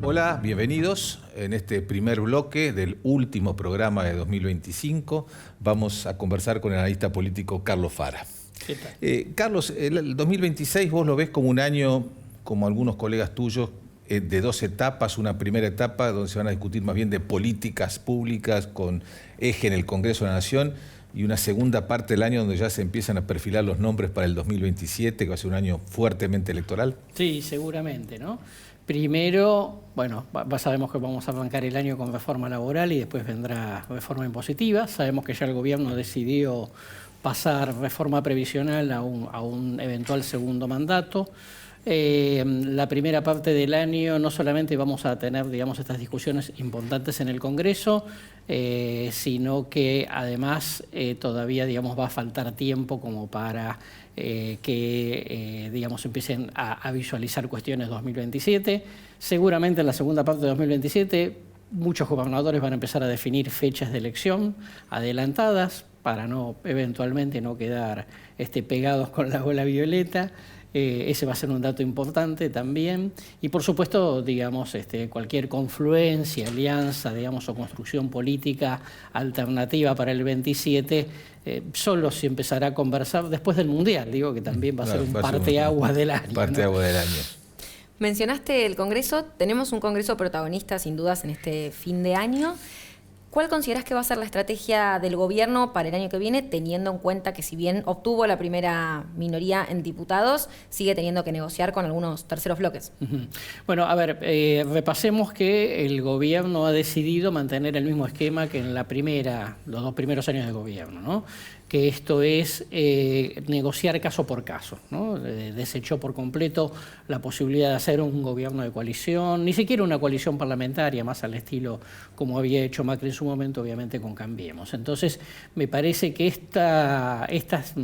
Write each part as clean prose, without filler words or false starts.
Hola, bienvenidos. En este primer bloque del último programa de 2025 vamos a conversar con el analista político Carlos Fara. ¿Qué tal? Carlos, el 2026 vos lo ves como un año, como algunos colegas tuyos, de dos etapas. Una primera etapa donde se van a discutir más bien de políticas públicas con eje en el Congreso de la Nación, y una segunda parte del año donde ya se empiezan a perfilar los nombres para el 2027, que va a ser un año fuertemente electoral. Sí, seguramente, ¿no? Primero, bueno, sabemos que vamos a arrancar el año con reforma laboral y después vendrá reforma impositiva. Sabemos que ya el gobierno decidió pasar reforma previsional a un eventual segundo mandato. La primera parte del año no solamente vamos a tener, digamos, estas discusiones importantes en el Congreso, sino que además todavía, digamos, va a faltar tiempo como para digamos, empiecen a visualizar cuestiones 2027. Seguramente en la segunda parte de 2027 muchos gobernadores van a empezar a definir fechas de elección adelantadas para eventualmente no quedar pegados con la bola violeta. Ese va a ser un dato importante también. Y por supuesto, digamos, cualquier confluencia, alianza, digamos, o construcción política alternativa para el 27, solo se empezará a conversar después del Mundial, digo, que también va a ser un parteaguas del año. Parteaguas del año. Mencionaste el Congreso, tenemos un Congreso protagonista sin dudas en este fin de año. ¿Cuál considerás que va a ser la estrategia del gobierno para el año que viene, teniendo en cuenta que si bien obtuvo la primera minoría en diputados, sigue teniendo que negociar con algunos terceros bloques? Bueno, a ver, repasemos que el gobierno ha decidido mantener el mismo esquema que en los dos primeros años de gobierno, ¿no? Que esto es negociar caso por caso, ¿no? Desechó por completo la posibilidad de hacer un gobierno de coalición, ni siquiera una coalición parlamentaria, más al estilo como había hecho Macri en su momento, obviamente con Cambiemos. Entonces, me parece que estas,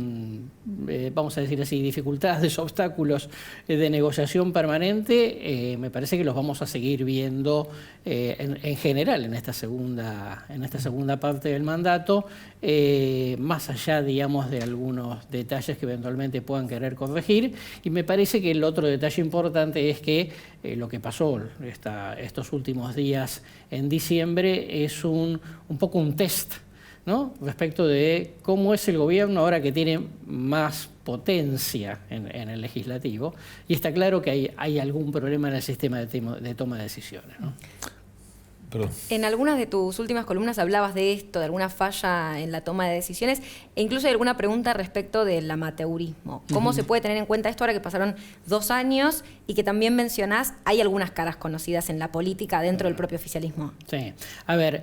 vamos a decir así, dificultades, obstáculos de negociación permanente, me parece que los vamos a seguir viendo en general en esta segunda parte del mandato, más allá, digamos, de algunos detalles que eventualmente puedan querer corregir. Y me parece que el otro detalle importante es que lo que pasó estos últimos días en diciembre es un poco un test, ¿no? Respecto de cómo es el gobierno ahora que tiene más potencia en el legislativo, y está claro que hay algún problema en el sistema de toma de decisiones, ¿no? En algunas de tus últimas columnas hablabas de esto, de alguna falla en la toma de decisiones e incluso de alguna pregunta respecto del amateurismo. ¿Cómo se puede tener en cuenta esto ahora que pasaron 2 años y que también mencionás hay algunas caras conocidas en la política dentro del propio oficialismo? Sí. A ver,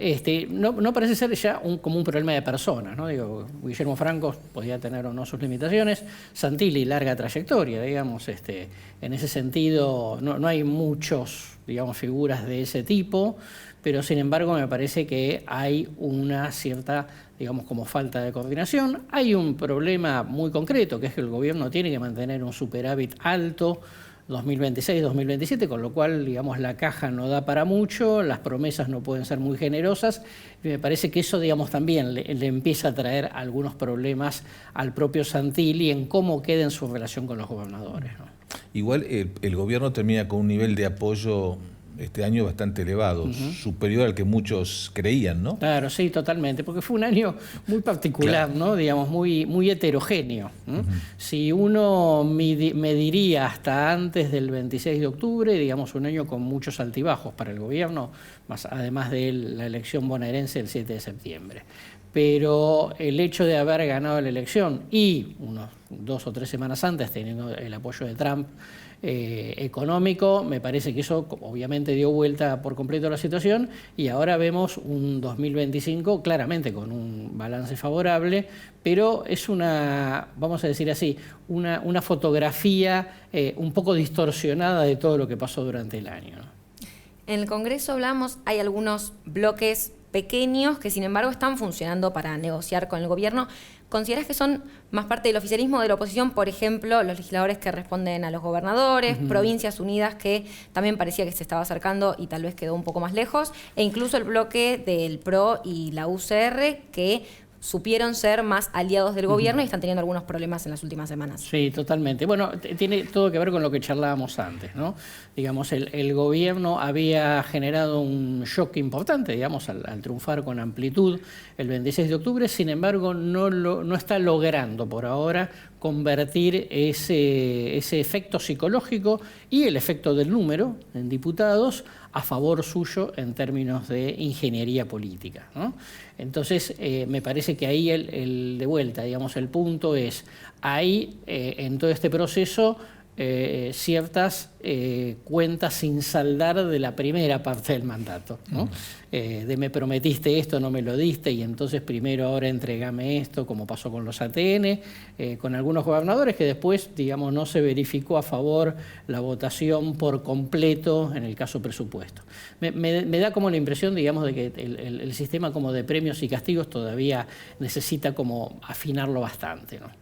no parece ser ya como un problema de personas, ¿no? Digo, Guillermo Franco podía tener o no sus limitaciones, Santilli larga trayectoria, digamos, en ese sentido no hay muchos, digamos, figuras de ese tipo, pero sin embargo me parece que hay una cierta, digamos, como falta de coordinación. Hay un problema muy concreto, que es que el gobierno tiene que mantener un superávit alto 2026-2027, con lo cual, digamos, la caja no da para mucho, las promesas no pueden ser muy generosas, y me parece que eso, digamos, también le empieza a traer algunos problemas al propio Santilli en cómo queda en su relación con los gobernadores, ¿no? Igual el gobierno termina con un nivel de apoyo este año bastante elevado, superior al que muchos creían, ¿no? Claro, sí, totalmente, porque fue un año muy particular, claro, ¿no? Digamos, muy heterogéneo. Si uno mediría hasta antes del 26 de octubre, digamos, un año con muchos altibajos para el gobierno, además de la elección bonaerense el 7 de septiembre. Pero el hecho de haber ganado la elección y unos 2 o 3 semanas antes teniendo el apoyo de Trump económico, me parece que eso obviamente dio vuelta por completo a la situación, y ahora vemos un 2025 claramente con un balance favorable, pero es vamos a decir así, una fotografía un poco distorsionada de todo lo que pasó durante el año, ¿no? En el Congreso hablamos, hay algunos bloques pequeños que sin embargo están funcionando para negociar con el gobierno. ¿considerás que son más parte del oficialismo o de la oposición? Por ejemplo, los legisladores que responden a los gobernadores, Provincias Unidas, que también parecía que se estaba acercando y tal vez quedó un poco más lejos, e incluso el bloque del PRO y la UCR, que supieron ser más aliados del gobierno y están teniendo algunos problemas en las últimas semanas. Sí, totalmente. Bueno, tiene todo que ver con lo que charlábamos antes, ¿no? Digamos, el gobierno había generado un shock importante, digamos, al triunfar con amplitud el 26 de octubre, sin embargo, no está logrando por ahora convertir ese efecto psicológico y el efecto del número en diputados a favor suyo en términos de ingeniería política, ¿no? Entonces, me parece que ahí de vuelta, digamos, el punto es, hay en todo este proceso ciertas cuentas sin saldar de la primera parte del mandato, ¿no? De me prometiste esto, no me lo diste, y entonces primero ahora entregame esto, como pasó con los ATN, con algunos gobernadores que después, digamos, no se verificó a favor la votación por completo en el caso presupuesto. Me da como la impresión, digamos, de que el sistema como de premios y castigos todavía necesita como afinarlo bastante, ¿no?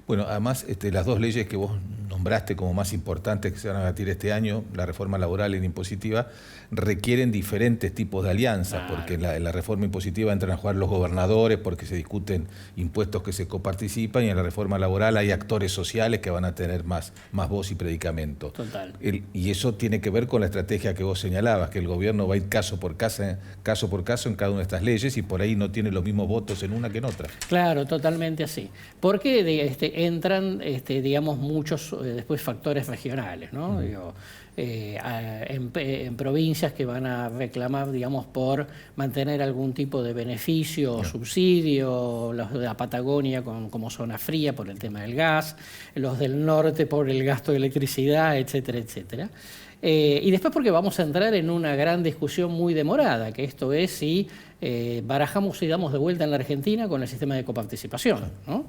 Bueno, además, las dos leyes que vos nombraste como más importantes que se van a debatir este año, la reforma laboral y la impositiva, requieren diferentes tipos de alianzas, porque en la reforma impositiva entran a jugar los gobernadores porque se discuten impuestos que se coparticipan, y en la reforma laboral hay actores sociales que van a tener más voz y predicamento. Total. Y eso tiene que ver con la estrategia que vos señalabas, que el gobierno va a ir caso por caso en cada una de estas leyes, y por ahí no tiene los mismos votos en una que en otra. Claro, totalmente así. Porque entran, digamos, muchos después factores regionales, ¿no? Digo, en provincias que van a reclamar, digamos, por mantener algún tipo de beneficio o subsidio, los de la Patagonia como zona fría por el tema del gas, los del norte por el gasto de electricidad, etcétera, etcétera. Y después porque vamos a entrar en una gran discusión muy demorada, que esto es si barajamos y damos de vuelta en la Argentina con el sistema de coparticipación, ¿no?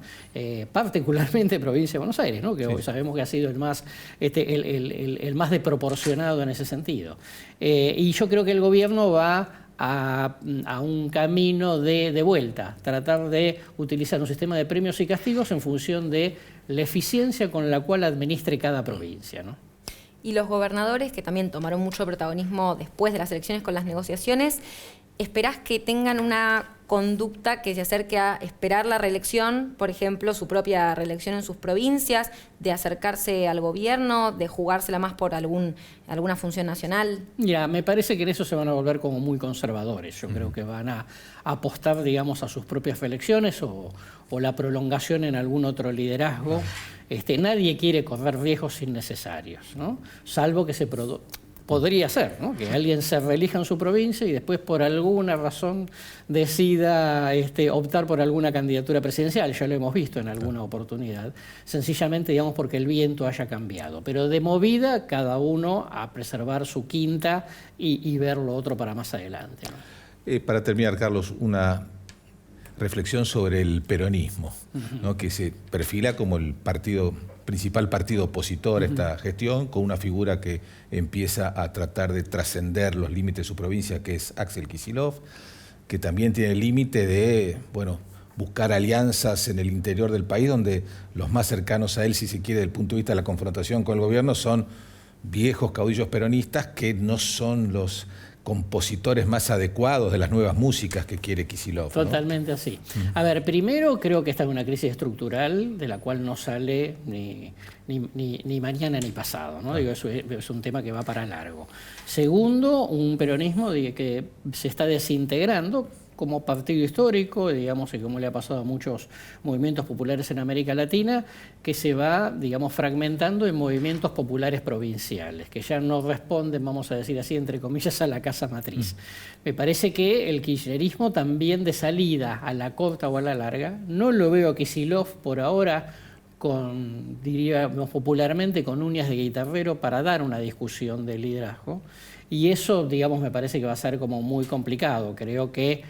Particularmente Provincia de Buenos Aires, ¿no? Que hoy sabemos que ha sido el más desproporcionado en ese sentido. Y yo creo que el gobierno va a un camino de vuelta, tratar de utilizar un sistema de premios y castigos en función de la eficiencia con la cual administre cada provincia, ¿no? Y los gobernadores, que también tomaron mucho protagonismo después de las elecciones con las negociaciones, ¿esperás que tengan una conducta que se acerque a esperar la reelección, por ejemplo, su propia reelección en sus provincias, de acercarse al gobierno, de jugársela más por alguna función nacional? Ya, me parece que en eso se van a volver como muy conservadores. Yo creo que van a apostar, digamos, a sus propias reelecciones o la prolongación en algún otro liderazgo. Nadie quiere correr riesgos innecesarios, ¿no? Salvo que podría ser, ¿no? Que alguien se reelija en su provincia y después por alguna razón decida optar por alguna candidatura presidencial. Ya lo hemos visto en alguna oportunidad, sencillamente, digamos, porque el viento haya cambiado. Pero de movida, cada uno a preservar su quinta y ver lo otro para más adelante, ¿no? Para terminar, Carlos, una reflexión sobre el peronismo, ¿no? Que se perfila como el principal partido opositor a esta gestión, con una figura que empieza a tratar de trascender los límites de su provincia, que es Axel Kicillof, que también tiene el límite de, buscar alianzas en el interior del país, donde los más cercanos a él, si se quiere, desde el punto de vista de la confrontación con el gobierno, son viejos caudillos peronistas que no son los compositores más adecuados de las nuevas músicas que quiere Kicillof, ¿no? Totalmente así. A ver, primero creo que esta es una crisis estructural de la cual no sale ni mañana ni pasado, ¿no? Digo, es un tema que va para largo. Segundo, un peronismo que se está desintegrando como partido histórico, digamos, y como le ha pasado a muchos movimientos populares en América Latina, que se va, digamos, fragmentando en movimientos populares provinciales, que ya no responden, vamos a decir así, entre comillas, a la casa matriz. Me parece que el kirchnerismo también de salida, a la corta o a la larga, no lo veo a Kicillof por ahora diríamos popularmente, con uñas de guitarrero para dar una discusión de liderazgo. Y eso, digamos, me parece que va a ser como muy complicado. Creo que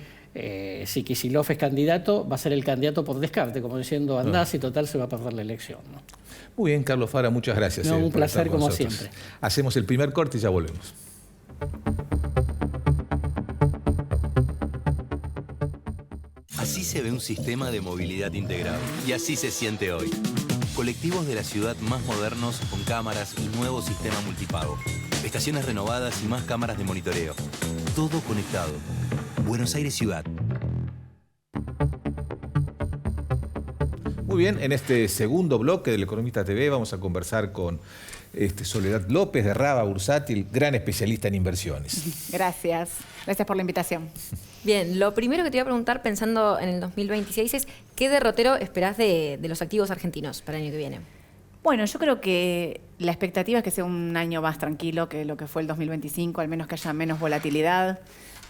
si Kicillof es candidato, va a ser el candidato por descarte, como diciendo, andás y total se va a perder la elección, ¿no? Muy bien, Carlos Fara, muchas gracias. No, un placer como siempre. Hacemos el primer corte y ya volvemos. Así se ve un sistema de movilidad integrado. Y así se siente hoy. Colectivos de la ciudad más modernos con cámaras y nuevo sistema multipago. Estaciones renovadas y más cámaras de monitoreo. Todo conectado. Buenos Aires Ciudad. Muy bien, en este segundo bloque del Economista TV vamos a conversar con Soledad López de Raba Bursátil, gran especialista en inversiones. Gracias por la invitación. Bien, lo primero que te iba a preguntar pensando en el 2026 es ¿qué derrotero esperás de los activos argentinos para el año que viene? Bueno, yo creo que la expectativa es que sea un año más tranquilo que lo que fue el 2025, al menos que haya menos volatilidad.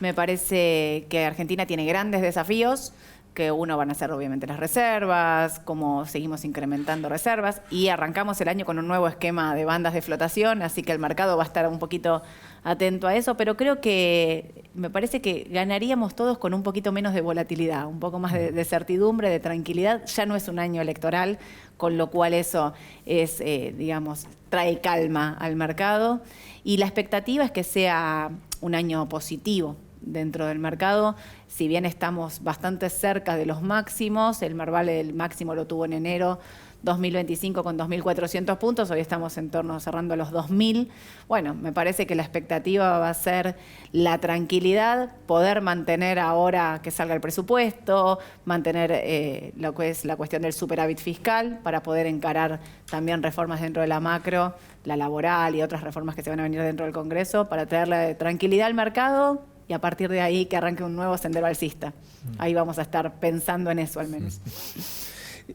Me parece que Argentina tiene grandes desafíos, que uno van a ser obviamente las reservas, cómo seguimos incrementando reservas, y arrancamos el año con un nuevo esquema de bandas de flotación, así que el mercado va a estar un poquito atento a eso, pero creo que me parece que ganaríamos todos con un poquito menos de volatilidad, un poco más de certidumbre, de tranquilidad. Ya no es un año electoral, con lo cual eso es, digamos, trae calma al mercado, y la expectativa es que sea un año positivo dentro del mercado. Si bien estamos bastante cerca de los máximos, el Merval el máximo lo tuvo en enero 2025 con 2.400 puntos, hoy estamos en torno cerrando los 2.000. Bueno, me parece que la expectativa va a ser la tranquilidad, poder mantener ahora que salga el presupuesto, mantener lo que es la cuestión del superávit fiscal para poder encarar también reformas dentro de la macro, la laboral y otras reformas que se van a venir dentro del Congreso para traerle tranquilidad al mercado y a partir de ahí que arranque un nuevo sendero alcista. Ahí vamos a estar pensando en eso al menos.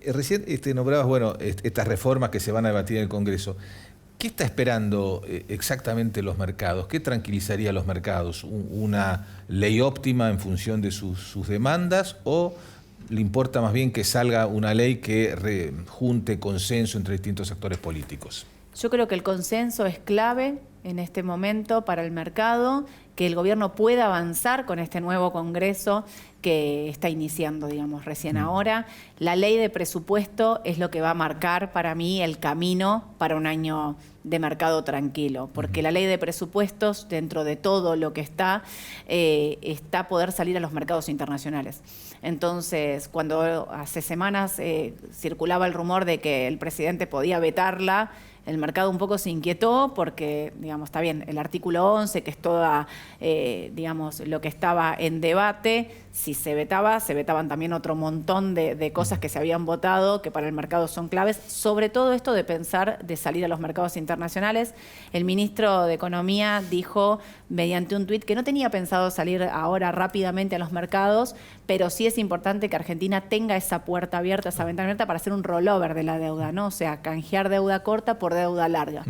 Recién nombrabas, bueno, estas reformas que se van a debatir en el Congreso. ¿Qué está esperando exactamente los mercados? ¿Qué tranquilizaría a los mercados? ¿Una ley óptima en función de sus demandas o le importa más bien que salga una ley que junte consenso entre distintos actores políticos? Yo creo que el consenso es clave en este momento para el mercado, que el gobierno pueda avanzar con este nuevo Congreso que está iniciando, digamos, recién ahora. La ley de presupuesto es lo que va a marcar para mí el camino para un año de mercado tranquilo, porque la ley de presupuestos, dentro de todo lo que está poder salir a los mercados internacionales. Entonces, cuando hace semanas circulaba el rumor de que el presidente podía vetarla, el mercado un poco se inquietó porque, digamos, está bien, el artículo 11, que es toda, digamos, lo que estaba en debate, si se vetaban también otro montón de cosas que se habían votado, que para el mercado son claves, sobre todo esto de pensar de salir a los mercados internacionales. El ministro de Economía dijo mediante un tuit que no tenía pensado salir ahora rápidamente a los mercados, pero sí es importante que Argentina tenga esa puerta abierta, esa ventana abierta para hacer un rollover de la deuda, ¿no? O sea, canjear deuda corta por deuda larga.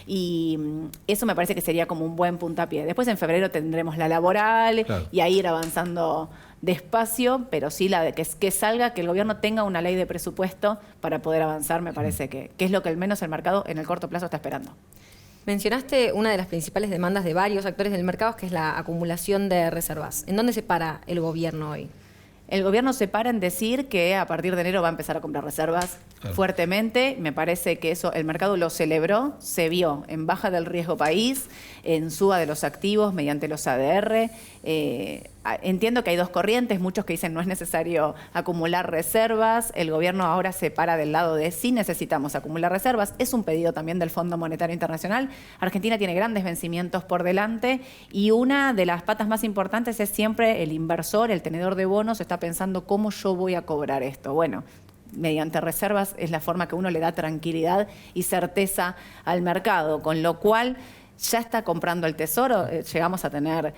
Y eso me parece que sería como un buen puntapié. Después en febrero tendremos la laboral, claro, y ahí ir avanzando despacio, pero sí la de que salga, que el gobierno tenga una ley de presupuesto para poder avanzar, me parece que es lo que al menos el mercado en el corto plazo está esperando. Mencionaste una de las principales demandas de varios actores del mercado, que es la acumulación de reservas. ¿En dónde se para el gobierno hoy? El gobierno se para en decir que a partir de enero va a empezar a comprar reservas, claro, fuertemente. Me parece que eso el mercado lo celebró, se vio en baja del riesgo país, en suba de los activos mediante los ADR. Entiendo que hay dos corrientes, muchos que dicen no es necesario acumular reservas. El gobierno ahora se para del lado de sí necesitamos acumular reservas. Es un pedido también del Fondo Monetario Internacional. Argentina tiene grandes vencimientos por delante y una de las patas más importantes es siempre el inversor, el tenedor de bonos, está pensando cómo yo voy a cobrar esto. Bueno, mediante reservas es la forma que uno le da tranquilidad y certeza al mercado, con lo cual ya está comprando el tesoro, llegamos a tener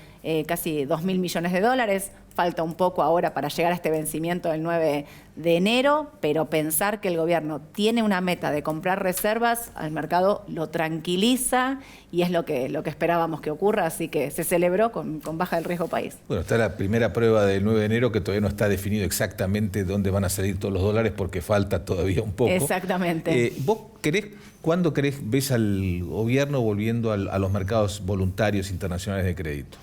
casi 2.000 millones de dólares, falta un poco ahora para llegar a este vencimiento del 9 de enero, pero pensar que el gobierno tiene una meta de comprar reservas, al mercado lo tranquiliza y es lo que esperábamos que ocurra, así que se celebró con baja del riesgo país. Bueno, está la primera prueba del 9 de enero que todavía no está definido exactamente dónde van a salir todos los dólares porque falta todavía un poco. Exactamente. ¿Vos cuándo ves al gobierno volviendo a los mercados voluntarios internacionales de crédito?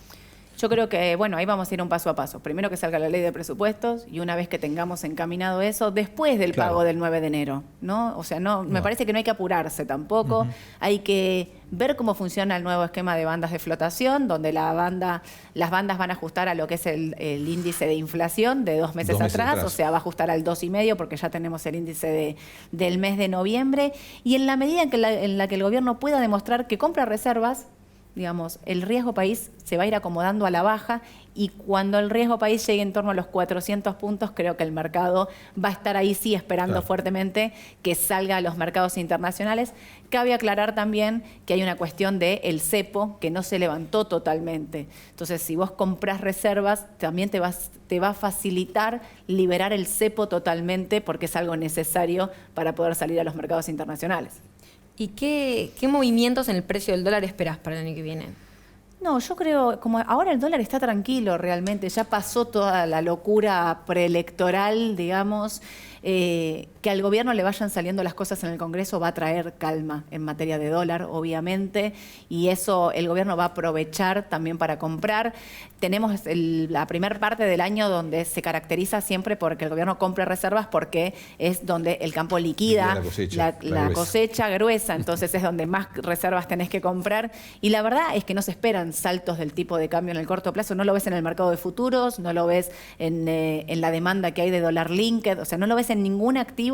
Yo creo que, bueno, ahí vamos a ir un paso a paso. Primero que salga la ley de presupuestos y una vez que tengamos encaminado eso, después del pago del 9 de enero, ¿no? O sea, me parece que no hay que apurarse tampoco. Hay que ver cómo funciona el nuevo esquema de bandas de flotación, donde las bandas van a ajustar a lo que es el índice de inflación de 2 meses atrás, o sea, va a ajustar al 2,5 porque ya tenemos el índice del mes de noviembre. Y en la medida en la que el gobierno pueda demostrar que compra reservas, digamos, el riesgo país se va a ir acomodando a la baja y cuando el riesgo país llegue en torno a los 400 puntos, creo que el mercado va a estar ahí sí esperando fuertemente que salga a los mercados internacionales. Cabe aclarar también que hay una cuestión del cepo que no se levantó totalmente. Entonces, si vos comprás reservas, también te va a facilitar liberar el cepo totalmente porque es algo necesario para poder salir a los mercados internacionales. ¿Y qué movimientos en el precio del dólar esperás para el año que viene? No, yo creo, como ahora el dólar está tranquilo realmente, ya pasó toda la locura preelectoral, digamos, que al gobierno le vayan saliendo las cosas en el Congreso va a traer calma en materia de dólar, obviamente, y eso el gobierno va a aprovechar también para comprar. Tenemos la primera parte del año donde se caracteriza siempre porque el gobierno compra reservas porque es donde el campo liquida la cosecha gruesa, entonces es donde más reservas tenés que comprar. Y la verdad es que no se esperan saltos del tipo de cambio en el corto plazo, no lo ves en el mercado de futuros, no lo ves en la demanda que hay de dólar linked, o sea, no lo ves en ningún activo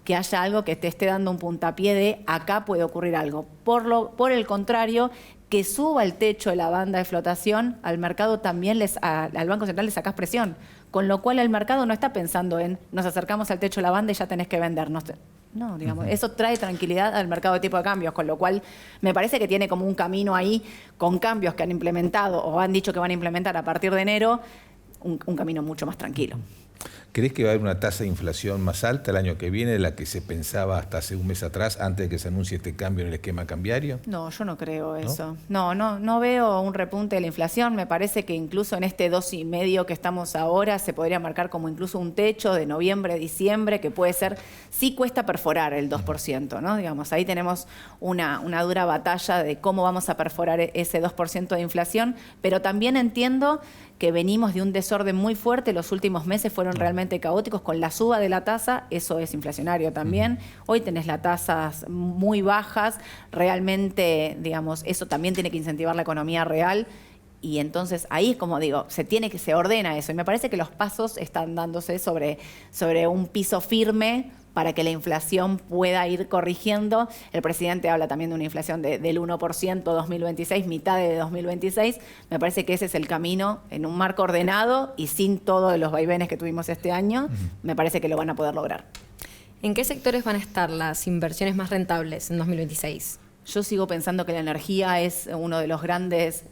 que haya algo que te esté dando un puntapié de acá puede ocurrir algo. Por el contrario, que suba el techo de la banda de flotación, al mercado también al Banco Central le sacás presión, con lo cual el mercado no está pensando en nos acercamos al techo de la banda y ya tenés que vender. No, digamos, eso trae tranquilidad al mercado de tipo de cambios, con lo cual me parece que tiene como un camino ahí con cambios que han implementado o han dicho que van a implementar a partir de enero, un camino mucho más tranquilo. ¿Crees que va a haber una tasa de inflación más alta el año que viene de la que se pensaba hasta hace un mes atrás, antes de que se anuncie este cambio en el esquema cambiario? No, yo no creo eso. No veo un repunte de la inflación. Me parece que incluso en este 2,5 que estamos ahora se podría marcar como incluso un techo de noviembre, diciembre, que puede ser, sí cuesta perforar el 2%, ¿no? Digamos, ahí tenemos una dura batalla de cómo vamos a perforar ese 2% de inflación, pero también entiendo que venimos de un desorden muy fuerte, los últimos meses fueron realmente caóticos con la suba de la tasa, eso es inflacionario también. Hoy tenés las tasas muy bajas, realmente, digamos, eso también tiene que incentivar la economía real. Y entonces ahí es como digo, se ordena eso. Y me parece que los pasos están dándose sobre un piso firme para que la inflación pueda ir corrigiendo. El presidente habla también de una inflación del 1% 2026, mitad de 2026. Me parece que ese es el camino en un marco ordenado y sin todos los vaivenes que tuvimos este año. Me parece que lo van a poder lograr. ¿En qué sectores van a estar las inversiones más rentables en 2026? Yo sigo pensando que la energía es uno de los grandes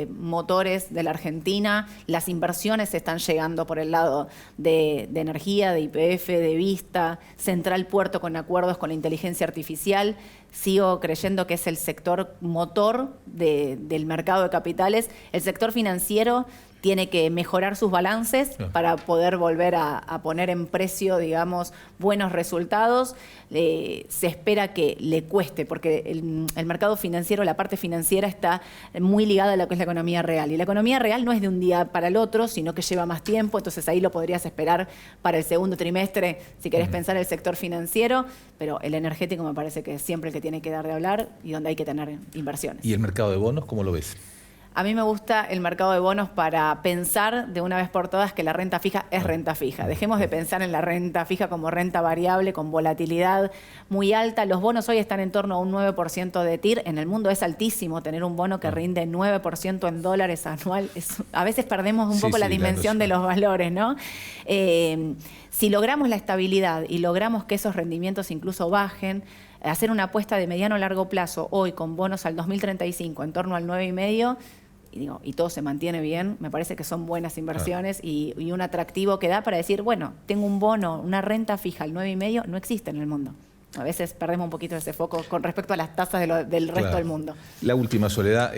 motores de la Argentina. Las inversiones están llegando por el lado de energía, de YPF, de Vista, Central Puerto con acuerdos con la inteligencia artificial. Sigo creyendo que es el sector motor del mercado de capitales. El sector financiero tiene que mejorar sus balances para poder volver a poner en precio, digamos, buenos resultados. Se espera que le cueste, porque el mercado financiero, la parte financiera está muy ligada a lo que es la economía real. Y la economía real no es de un día para el otro, sino que lleva más tiempo, entonces ahí lo podrías esperar para el segundo trimestre, si querés pensar el sector financiero, pero el energético me parece que es siempre el que tiene que dar de hablar y donde hay que tener inversiones. ¿Y el mercado de bonos, cómo lo ves? A mí me gusta el mercado de bonos para pensar de una vez por todas que la renta fija es renta fija. Dejemos de pensar en la renta fija como renta variable, con volatilidad muy alta. Los bonos hoy están en torno a un 9% de TIR. En el mundo es altísimo tener un bono que rinde 9% en dólares anual. A veces perdemos un poco la dimensión de los valores, ¿no? Si logramos la estabilidad y logramos que esos rendimientos incluso bajen, hacer una apuesta de mediano a largo plazo hoy con bonos al 2035 en torno al 9,5%, y todo se mantiene bien, me parece que son buenas inversiones y un atractivo que da para decir, bueno, tengo un bono, una renta fija al 9,5%, no existe en el mundo. A veces perdemos un poquito ese foco con respecto a las tasas del resto del mundo. La última, Soledad,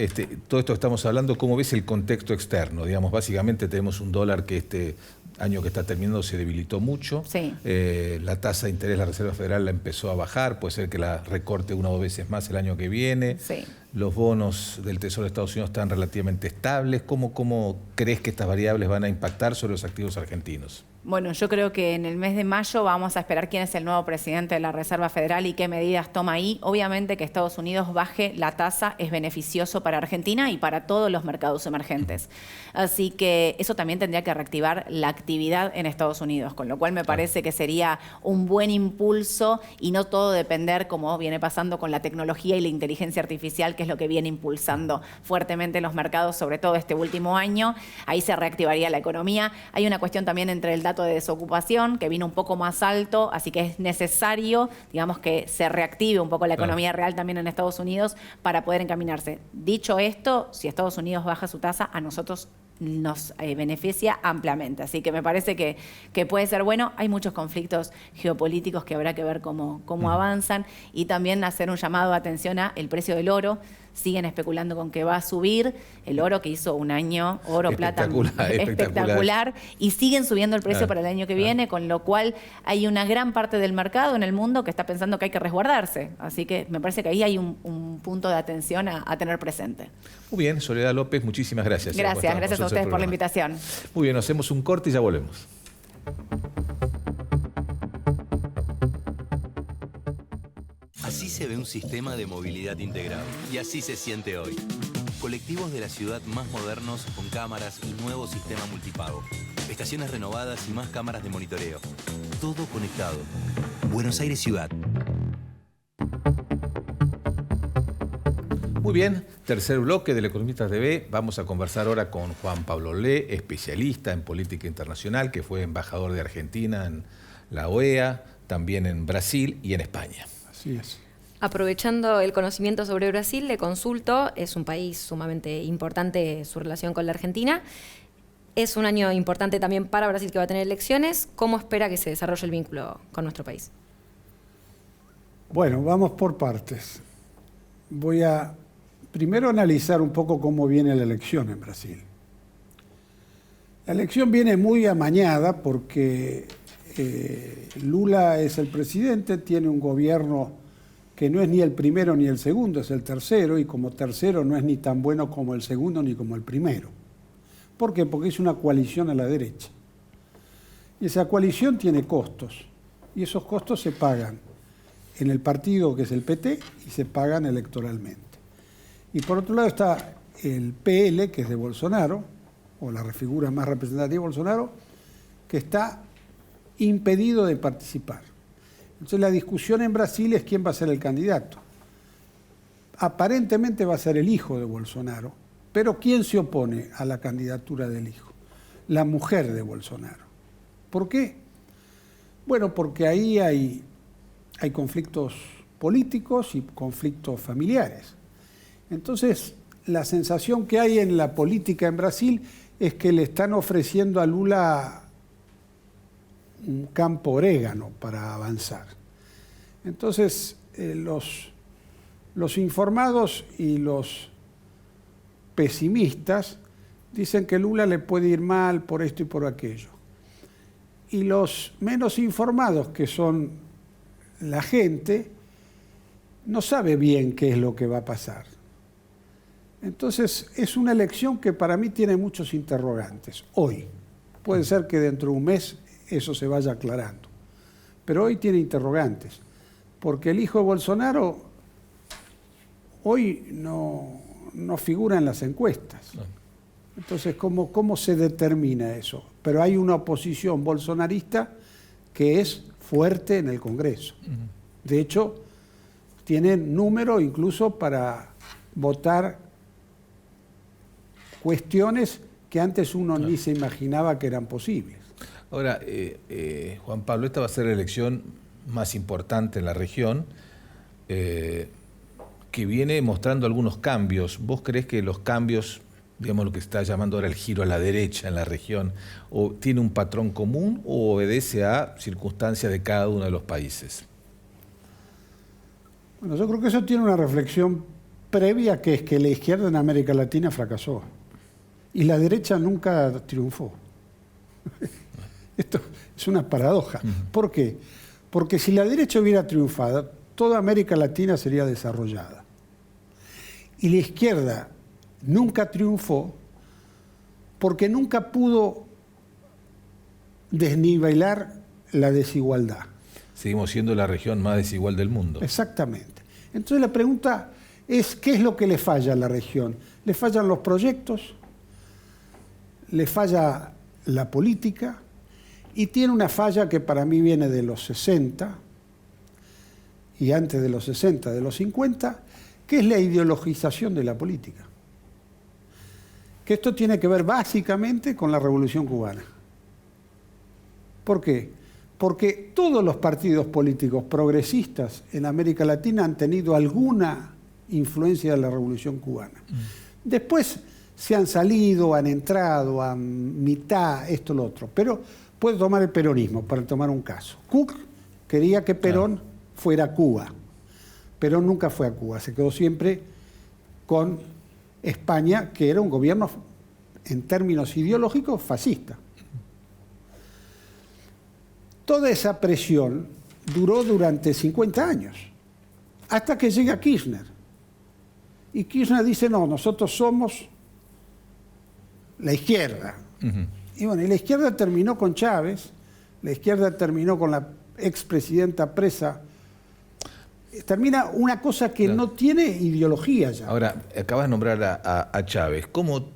todo esto que estamos hablando, ¿cómo ves el contexto externo? Digamos, básicamente tenemos un dólar que este año que está terminando se debilitó mucho. Sí. La tasa de interés de la Reserva Federal la empezó a bajar, puede ser que la recorte 1 o 2 veces más el año que viene. Sí. Los bonos del Tesoro de Estados Unidos están relativamente estables. ¿Cómo crees que estas variables van a impactar sobre los activos argentinos? Bueno, yo creo que en el mes de mayo vamos a esperar quién es el nuevo presidente de la Reserva Federal y qué medidas toma ahí. Obviamente que Estados Unidos baje la tasa es beneficioso para Argentina y para todos los mercados emergentes. Así que eso también tendría que reactivar la actividad en Estados Unidos, con lo cual me parece que sería un buen impulso y no todo depender, como viene pasando con la tecnología y la inteligencia artificial, que es lo que viene impulsando fuertemente los mercados, sobre todo este último año. Ahí se reactivaría la economía. Hay una cuestión también entre el dato de desocupación, que vino un poco más alto, así que es necesario, digamos, que se reactive un poco la economía real también en Estados Unidos para poder encaminarse. Dicho esto, si Estados Unidos baja su tasa, a nosotros nos beneficia ampliamente. Así que me parece que puede ser bueno. Hay muchos conflictos geopolíticos que habrá que ver cómo avanzan, y también hacer un llamado de atención a el precio del oro. Siguen especulando con que va a subir el oro, que hizo un año oro, plata espectacular, y siguen subiendo el precio para el año que viene, con lo cual hay una gran parte del mercado en el mundo que está pensando que hay que resguardarse. Así que me parece que ahí hay un punto de atención a tener presente. Muy bien, Soledad López, muchísimas gracias. Gracias a ustedes por la invitación. Muy bien, hacemos un corte y ya volvemos. Así se ve un sistema de movilidad integrado y así se siente hoy. Colectivos de la ciudad más modernos con cámaras y nuevo sistema multipago. Estaciones renovadas y más cámaras de monitoreo. Todo conectado. Buenos Aires Ciudad. Muy bien, tercer bloque del Economista TV. Vamos a conversar ahora con Juan Pablo Olé, especialista en política internacional, que fue embajador de Argentina en la OEA, también en Brasil y en España. Así es. Aprovechando el conocimiento sobre Brasil, le consulto, es un país sumamente importante su relación con la Argentina. Es un año importante también para Brasil, que va a tener elecciones. ¿Cómo espera que se desarrolle el vínculo con nuestro país? Bueno, vamos por partes. Voy a primero analizar un poco cómo viene la elección en Brasil. La elección viene muy amañada porque Lula es el presidente, tiene un gobierno que no es ni el primero ni el segundo, es el tercero, y como tercero no es ni tan bueno como el segundo ni como el primero. ¿Por qué? Porque es una coalición a la derecha. Y esa coalición tiene costos, y esos costos se pagan en el partido que es el PT y se pagan electoralmente. Y por otro lado está el PL, que es de Bolsonaro, o la figura más representativa de Bolsonaro, que está impedido de participar. Entonces la discusión en Brasil es quién va a ser el candidato. Aparentemente va a ser el hijo de Bolsonaro, pero ¿quién se opone a la candidatura del hijo? La mujer de Bolsonaro. ¿Por qué? Bueno, porque ahí hay conflictos políticos y conflictos familiares. Entonces, la sensación que hay en la política en Brasil es que le están ofreciendo a Lula un campo orégano para avanzar. Entonces, los informados y los pesimistas dicen que Lula le puede ir mal por esto y por aquello. Y los menos informados, que son la gente, no sabe bien qué es lo que va a pasar. Entonces, es una elección que para mí tiene muchos interrogantes. Hoy. Puede ser que dentro de un mes eso se vaya aclarando. Pero hoy tiene interrogantes. Porque el hijo de Bolsonaro hoy no figura en las encuestas. Entonces, ¿cómo se determina eso? Pero hay una oposición bolsonarista que es fuerte en el Congreso. De hecho, tienen número incluso para votar cuestiones que antes uno ni se imaginaba que eran posibles. Ahora, Juan Pablo, esta va a ser la elección más importante en la región, que viene mostrando algunos cambios. ¿Vos creés que los cambios, digamos lo que se está llamando ahora el giro a la derecha en la región, o tiene un patrón común o obedece a circunstancias de cada uno de los países? Bueno, yo creo que eso tiene una reflexión previa, que es que la izquierda en América Latina fracasó y la derecha nunca triunfó. Esto es una paradoja. ¿Por qué? Porque si la derecha hubiera triunfado, toda América Latina sería desarrollada. Y la izquierda nunca triunfó porque nunca pudo desnivelar la desigualdad. Seguimos siendo la región más desigual del mundo. Exactamente. Entonces la pregunta es, ¿qué es lo que le falla a la región? ¿Le fallan los proyectos? ¿Le falla la política? Y tiene una falla que para mí viene de los 60 y antes de los 60, de los 50, que es la ideologización de la política. Que esto tiene que ver básicamente con la Revolución Cubana. ¿Por qué? Porque todos los partidos políticos progresistas en América Latina han tenido alguna influencia de la Revolución Cubana. Después se han salido, han entrado a mitad, esto, lo otro. Pero puede tomar el peronismo, para tomar un caso. Cook quería que Perón fuera a Cuba. Perón nunca fue a Cuba, se quedó siempre con España, que era un gobierno, en términos ideológicos, fascista. Toda esa presión duró durante 50 años, hasta que llega Kirchner. Y Kirchner dice, no, nosotros somos la izquierda. Y bueno, y la izquierda terminó con Chávez, la izquierda terminó con la expresidenta presa. Termina una cosa que no tiene ideología ya. Ahora, acabas de nombrar a Chávez. ¿Cómo,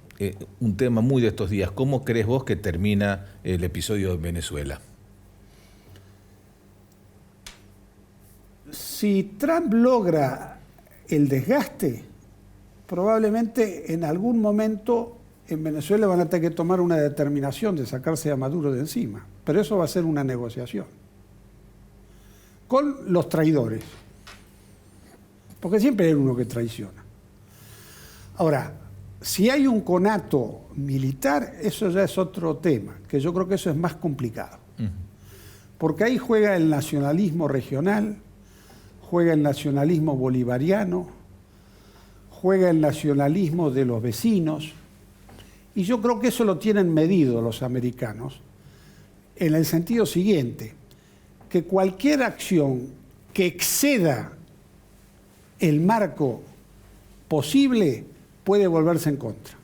un tema muy de estos días, cómo crees vos que termina el episodio en Venezuela? Si Trump logra el desgaste, probablemente en algún momento en Venezuela van a tener que tomar una determinación de sacarse a Maduro de encima. Pero eso va a ser una negociación con los traidores. Porque siempre hay uno que traiciona. Ahora, si hay un conato militar, eso ya es otro tema, que yo creo que eso es más complicado. Porque ahí juega el nacionalismo regional, juega el nacionalismo bolivariano, juega el nacionalismo de los vecinos, y yo creo que eso lo tienen medido los americanos, en el sentido siguiente, que cualquier acción que exceda el marco posible puede volverse en contra.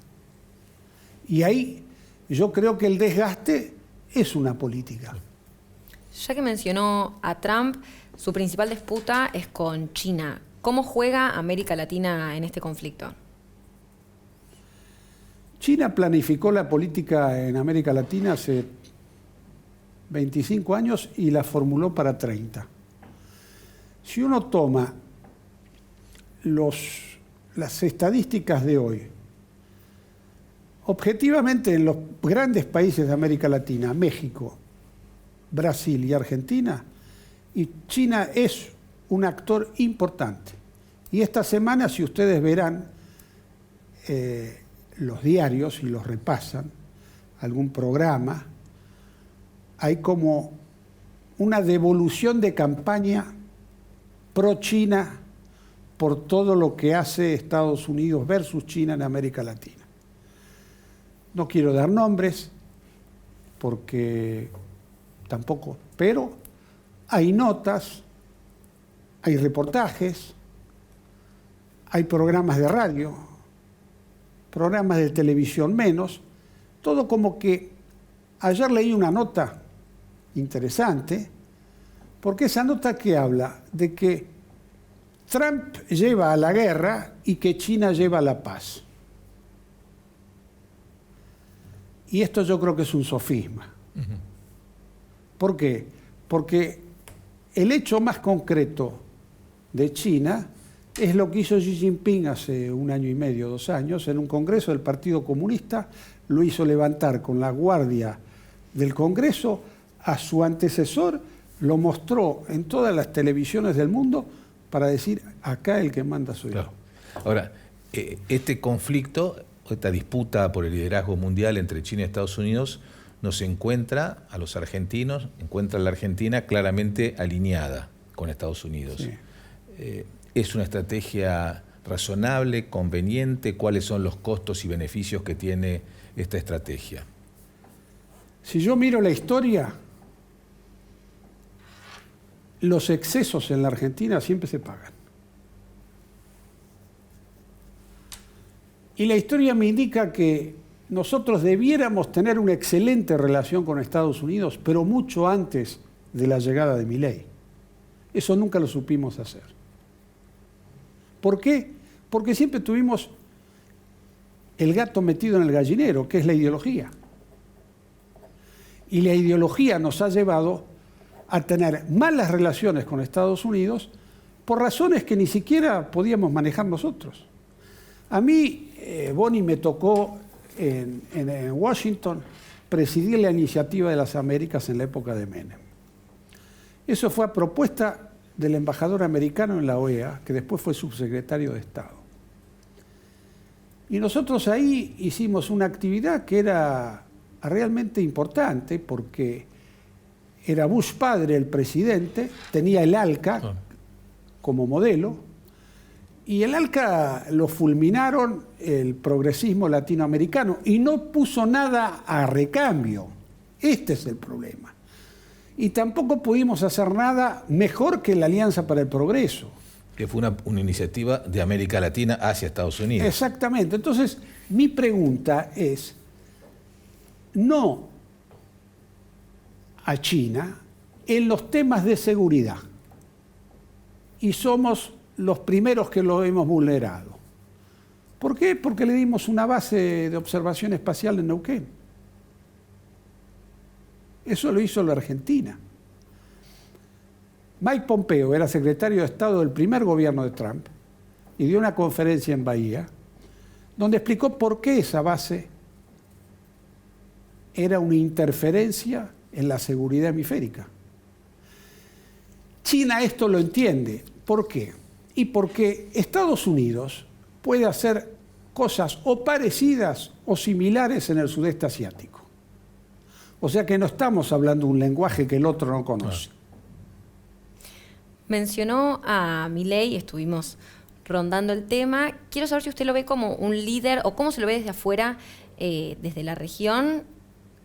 Y ahí yo creo que el desgaste es una política. Ya que mencionó a Trump, su principal disputa es con China. ¿Cómo juega América Latina en este conflicto? China planificó la política en América Latina hace 25 años y la formuló para 30. Si uno toma las estadísticas de hoy, objetivamente en los grandes países de América Latina, México, Brasil y Argentina, y China es un actor importante. Y esta semana, si ustedes verán los diarios y los repasan, algún programa, hay como una devolución de campaña pro-China por todo lo que hace Estados Unidos versus China en América Latina. No quiero dar nombres, porque tampoco, pero hay notas, hay reportajes, hay programas de radio, programas de televisión menos, todo como que ayer leí una nota interesante, porque esa nota que habla de que Trump lleva a la guerra y que China lleva a la paz. Y esto yo creo que es un sofisma. ¿Por qué? Porque el hecho más concreto de China es lo que hizo Xi Jinping hace 1 año y medio, 2 años, en un congreso del Partido Comunista, lo hizo levantar con la guardia del Congreso a su antecesor, lo mostró en todas las televisiones del mundo para decir, acá el que manda soy yo. Ahora, este conflicto, esta disputa por el liderazgo mundial entre China y Estados Unidos, nos encuentra a los argentinos, encuentra a la Argentina claramente alineada con Estados Unidos. Sí. ¿Es una estrategia razonable, conveniente? ¿Cuáles son los costos y beneficios que tiene esta estrategia? Si yo miro la historia, los excesos en la Argentina siempre se pagan. Y la historia me indica que nosotros debiéramos tener una excelente relación con Estados Unidos, pero mucho antes de la llegada de Milei. Eso nunca lo supimos hacer. ¿Por qué? Porque siempre tuvimos el gato metido en el gallinero, que es la ideología. Y la ideología nos ha llevado a tener malas relaciones con Estados Unidos por razones que ni siquiera podíamos manejar nosotros. A mí, Bonnie, me tocó en Washington presidir la Iniciativa de las Américas en la época de Menem. Eso fue a propuesta del embajador americano en la OEA, que después fue subsecretario de Estado. Y nosotros ahí hicimos una actividad que era realmente importante porque era Bush padre el presidente, tenía el ALCA como modelo, y el ALCA lo fulminaron el progresismo latinoamericano y no puso nada a recambio. Este es el problema. Y tampoco pudimos hacer nada mejor que la Alianza para el Progreso. Que fue una iniciativa de América Latina hacia Estados Unidos. Exactamente. Entonces, mi pregunta es, no a China en los temas de seguridad. Y somos los primeros que lo hemos vulnerado. ¿Por qué? Porque le dimos una base de observación espacial en Neuquén. Eso lo hizo la Argentina. Mike Pompeo era secretario de Estado del primer gobierno de Trump y dio una conferencia en Bahía donde explicó por qué esa base era una interferencia en la seguridad hemisférica. China esto lo entiende. ¿Por qué? Y porque Estados Unidos puede hacer cosas o parecidas o similares en el sudeste asiático. O sea que no estamos hablando un lenguaje que el otro no conoce. Mencionó a Milei, estuvimos rondando el tema. Quiero saber si usted lo ve como un líder o cómo se lo ve desde afuera, desde la región,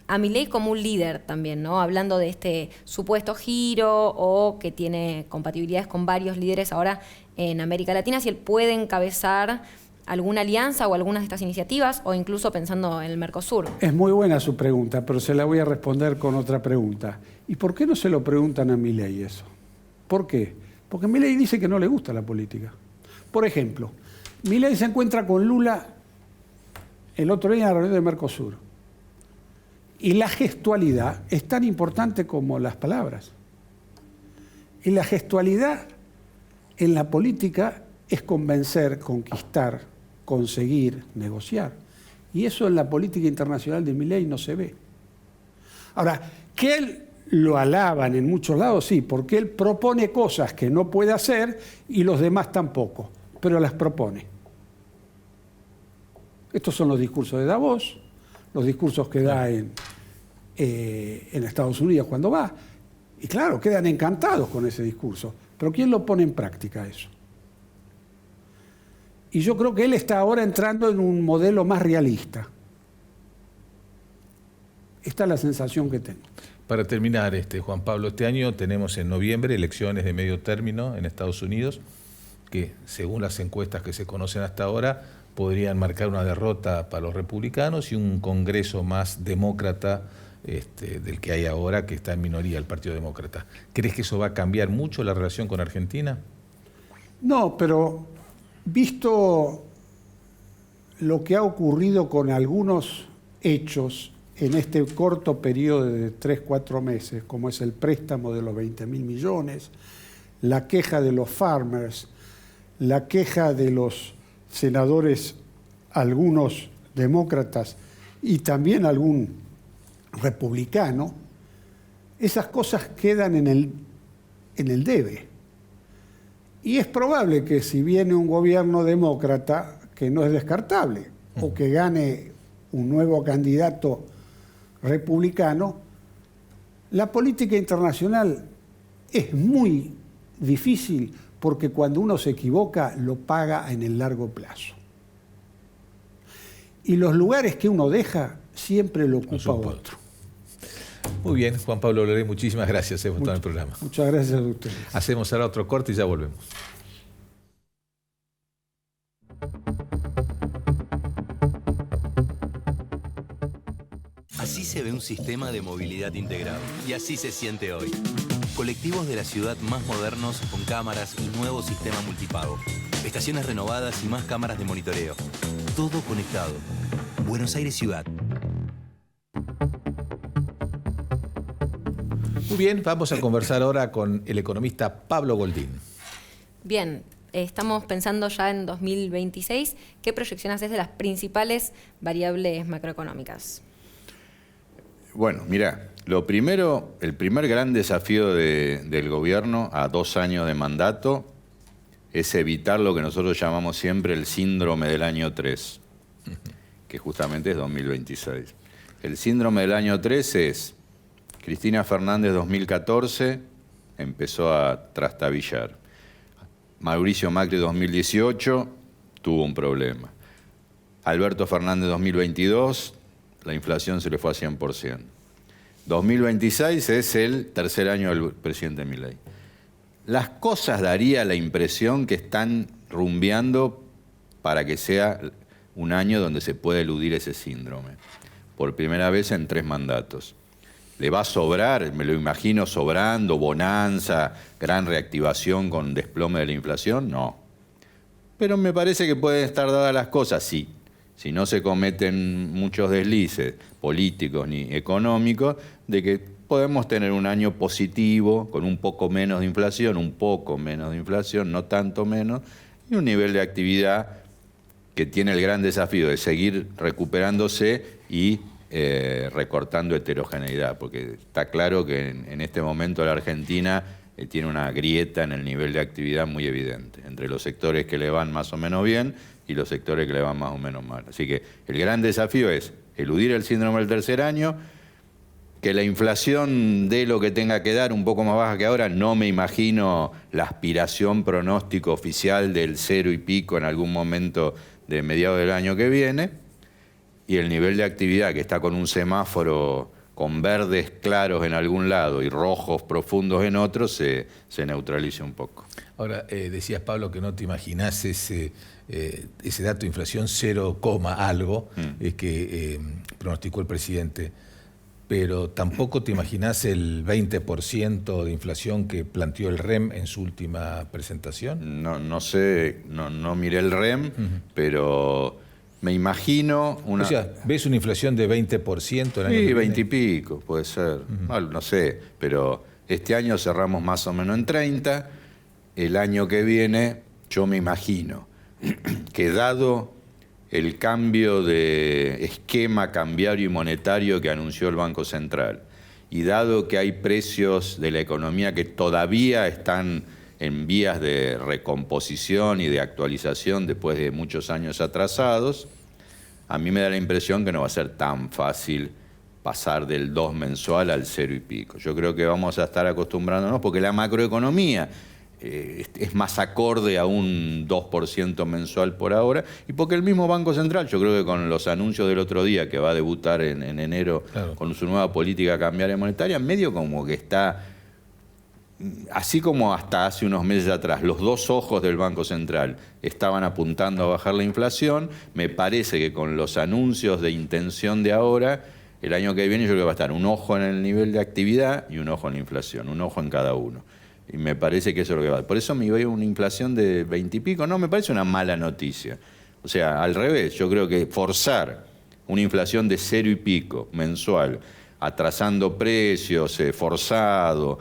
a Milei como un líder también, ¿no? Hablando de este supuesto giro o que tiene compatibilidades con varios líderes ahora en América Latina, si él puede encabezar alguna alianza o algunas de estas iniciativas o incluso pensando en el Mercosur. Es muy buena su pregunta, pero se la voy a responder con otra pregunta. ¿Y por qué no se lo preguntan a Milei eso? ¿Por qué? Porque Milei dice que no le gusta la política. Por ejemplo, Milei se encuentra con Lula el otro día en la reunión de Mercosur. Y la gestualidad es tan importante como las palabras. Y la gestualidad en la política es convencer, conquistar, conseguir, negociar. Y eso en la política internacional de Milei no se ve. Ahora, que él lo alaban en muchos lados, sí, porque él propone cosas que no puede hacer y los demás tampoco, pero las propone. Estos son los discursos de Davos, los discursos que da en Estados Unidos cuando va. Y claro, quedan encantados con ese discurso. Pero ¿quién lo pone en práctica eso? Y yo creo que él está ahora entrando en un modelo más realista. Esta es la sensación que tengo. Para terminar, Juan Pablo, este año tenemos en noviembre elecciones de medio término en Estados Unidos, que según las encuestas que se conocen hasta ahora, podrían marcar una derrota para los republicanos y un Congreso más demócrata del que hay ahora, que está en minoría el Partido Demócrata. ¿Crees que eso va a cambiar mucho la relación con Argentina? No, pero visto lo que ha ocurrido con algunos hechos en este corto periodo de 3-4 meses, como es el préstamo de los 20.000 millones, la queja de los farmers, la queja de los senadores, algunos demócratas y también algún republicano, esas cosas quedan en el debe. Y es probable que si viene un gobierno demócrata, que no es descartable, o que gane un nuevo candidato republicano, la política internacional es muy difícil porque cuando uno se equivoca lo paga en el largo plazo. Y los lugares que uno deja siempre lo ocupa otro. Muy bien, Juan Pablo Loret, muchísimas gracias por estar en el programa. Muchas gracias a ustedes. Hacemos ahora otro corte y ya volvemos. Así se ve un sistema de movilidad integrado. Y así se siente hoy. Colectivos de la ciudad más modernos con cámaras y nuevo sistema multipago. Estaciones renovadas y más cámaras de monitoreo. Todo conectado. Buenos Aires Ciudad. Muy bien, vamos a conversar ahora con el economista Pablo Goldín. Bien, estamos pensando ya en 2026. ¿Qué proyección haces de las principales variables macroeconómicas? Bueno, mira, lo primero, el primer gran desafío del gobierno a 2 años de mandato es evitar lo que nosotros llamamos siempre el síndrome del año 3, que justamente es 2026. El síndrome del año 3 es: Cristina Fernández 2014 empezó a trastabillar. Mauricio Macri 2018 tuvo un problema. Alberto Fernández 2022, la inflación se le fue a 100%. 2026 es el tercer año del presidente Milei. Las cosas daría la impresión que están rumbeando para que sea un año donde se puede eludir ese síndrome. Por primera vez en 3 mandatos. ¿Le va a sobrar? Me lo imagino sobrando, bonanza, gran reactivación con desplome de la inflación. No. Pero me parece que pueden estar dadas las cosas, sí. Si no se cometen muchos deslices políticos ni económicos, de que podemos tener un año positivo, con un poco menos de inflación, no tanto menos, y un nivel de actividad que tiene el gran desafío de seguir recuperándose y recortando heterogeneidad, porque está claro que en este momento la Argentina tiene una grieta en el nivel de actividad muy evidente, entre los sectores que le van más o menos bien y los sectores que le van más o menos mal. Así que el gran desafío es eludir el síndrome del tercer año, que la inflación dé lo que tenga que dar, un poco más baja que ahora. No me imagino la aspiración pronóstico oficial del 0 y pico en algún momento de mediados del año que viene, y el nivel de actividad que está con un semáforo con verdes claros en algún lado y rojos profundos en otro, se neutralice un poco. Ahora, decías, Pablo, que no te imaginás ese dato de inflación 0, algo que pronosticó el presidente, pero tampoco te imaginás el 20% de inflación que planteó el REM en su última presentación. No sé, no miré el REM, pero me imagino una... O sea, ¿ves una inflación de 20% el año que viene? 20 y pico, puede ser. No sé, pero este año cerramos más o menos en 30. El año que viene, yo me imagino que dado el cambio de esquema cambiario y monetario que anunció el Banco Central, y dado que hay precios de la economía que todavía están en vías de recomposición y de actualización después de muchos años atrasados, a mí me da la impresión que no va a ser tan fácil pasar del 2 mensual al 0 y pico. Yo creo que vamos a estar acostumbrándonos, porque la macroeconomía es más acorde a un 2% mensual por ahora, y porque el mismo Banco Central, yo creo que con los anuncios del otro día, que va a debutar en enero, claro, con su nueva política cambiaria monetaria, medio como que está, así como hasta hace unos meses atrás los 2 ojos del Banco Central estaban apuntando a bajar la inflación, me parece que con los anuncios de intención de ahora, el año que viene yo creo que va a estar un ojo en el nivel de actividad y un ojo en la inflación, un ojo en cada uno. Y me parece que eso es lo que va. Por eso me veo una inflación de 20 y pico. No me parece una mala noticia. O sea, al revés, yo creo que forzar una inflación de 0 y pico mensual, atrasando precios, forzado,